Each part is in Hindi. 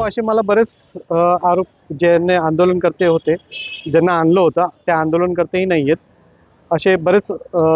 असे मला बरेच आरोप ज्यांनी आंदोलनकर्ते होते, ज्यांना आणलं होतं त्या आंदोलनकर्तेही नाही आहेत. असे बरेच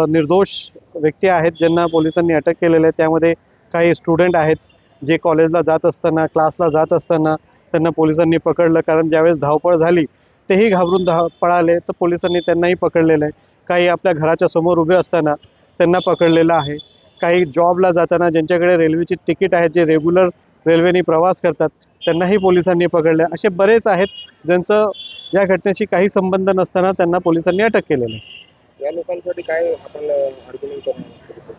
निर्दोष व्यक्ती आहेत ज्यांना पोलिसांनी अटक केलेलं आहे. त्यामध्ये काही स्टुडंट आहेत जे कॉलेजला जात असताना, क्लासला जात असताना त्यांना पोलिसांनी पकडलं, कारण ज्यावेळेस धावपळ झाली तेही घाबरून पळाले, तर पोलिसांनी त्यांनाही पकडलेलं आहे. काही आपल्या घराच्या समोर उभे असताना त्यांना पकडलेलं आहे. काही जॉबला जाताना ज्यांच्याकडे रेल्वेची तिकीट आहे, जे रेग्युलर रेल्वेने प्रवास करतात, त्यांनाही पोलिसांनी पकडले. असे बरेच आहेत ज्यांचं या घटनेशी काही संबंध नसताना त्यांना पोलिसांनी अटक केलेलं आहे. या लोकांसाठी काय आपण आर्ग्युमेंट करणार?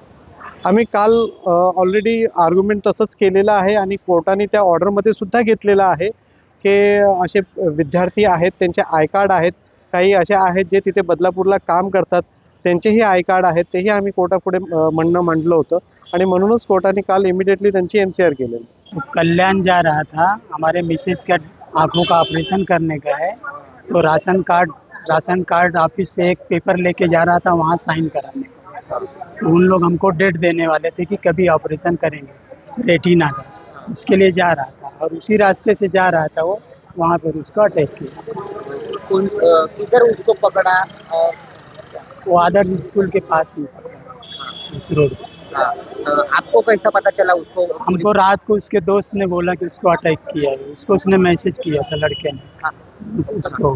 आम्ही काल ऑलरेडी आर्ग्युमेंट तसंच केलेलं आहे आणि कोर्टाने त्या ऑर्डरमध्ये सुद्धा घेतलेलं आहे की असे विद्यार्थी आहेत, त्यांचे आय कार्ड आहेत, काही असे आहेत जे तिथे बदलापूरला काम करतात, त्यांचेही आय कार्ड आहेत, तेही आम्ही कोर्टापुढे म्हणणं मांडलं होतं आणि म्हणूनच कोर्टाने काल इमिडिएटली त्यांची MCR केलेली. कल्याण जा रहा था, हमारे मिसेज का आँखों का ऑपरेशन करने का है, तो राशन कार्ड ऑफिस से एक पेपर लेके जा रहा था वहाँ साइन कराने को। तो उन लोग हमको डेट देने वाले थे कि कभी ऑपरेशन करेंगे रेटिना का, उसके लिए जा रहा था और उसी रास्ते से जा रहा था वो, वहाँ पर उसको अटैक किया। किधर उसको पकड़ा? वो आदर्श स्कूल के पास में पकड़ा, इस रोड पर। आपको कैसा पता चला उसको? हमको रात को उसके दोस्त ने बोला कि उसको अटैक किया है, उसको उसने मैसेज किया था लड़के ने उसको,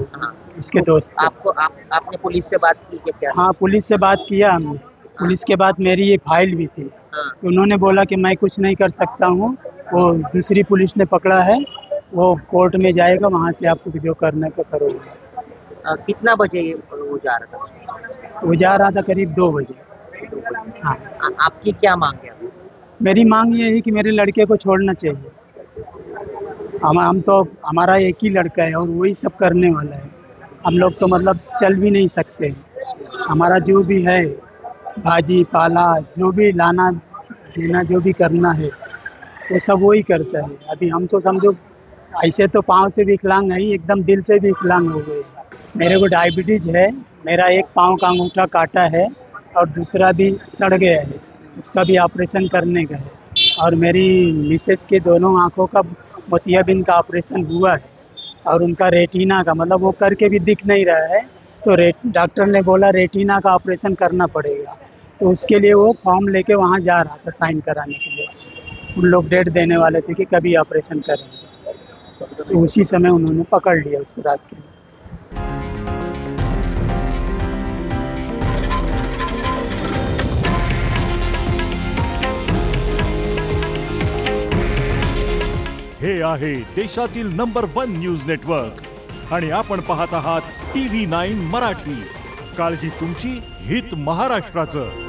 उसके दोस्त को। आपने पुलिस से बात की क्या? हाँ, पुलिस से बात किया हमने। पुलिस के बाद मेरी ये फाइल भी थी, तो उन्होंने बोला कि मैं कुछ नहीं कर सकता हूँ, वो दूसरी पुलिस ने पकड़ा है, वो कोर्ट में जाएगा, वहाँ से आपको जो करने को करोगे। कितना बजे वो जा रहा था? वो जा रहा था करीब 2 बजे। हाँ। आपकी क्या मांग है? मेरी मांग ये है कि मेरे लड़के को छोड़ना चाहिए। हम तो, हमारा एक ही लड़का है और वही सब करने वाला है। हम लोग तो मतलब चल भी नहीं सकते। हमारा जो भी है, भाजी पाला जो भी लाना देना जो भी करना है वो सब वही करता है। अभी हम तो समझो ऐसे तो पाँव से विकलांग है, एकदम दिल से भी विकलांग हो गए। मेरे को डायबिटीज़ है, मेरा एक पाँव का अंगूठा काटा है और दूसरा भी सड़ गया है, उसका भी ऑपरेशन करने का है। और मेरी मिसेज के दोनों आँखों का मोतियाबिंद का ऑपरेशन हुआ है और उनका रेटिना का, मतलब वो करके भी दिख नहीं रहा है, तो डॉक्टर ने बोला रेटिना का ऑपरेशन करना पड़ेगा। तो उसके लिए वो फॉर्म लेके वहाँ जा रहा था साइन कराने के लिए। उन लोग डेट देने वाले थे कि कभी ऑपरेशन करेंगे, तो उसी समय उन्होंने पकड़ लिया उसको रास्ते में। हे आहे देशातील नंबर 1 न्यूज नेटवर्क आणि आपण पाहत आहात TV9 मराठी। काळजी तुमची, हित महाराष्ट्राचं।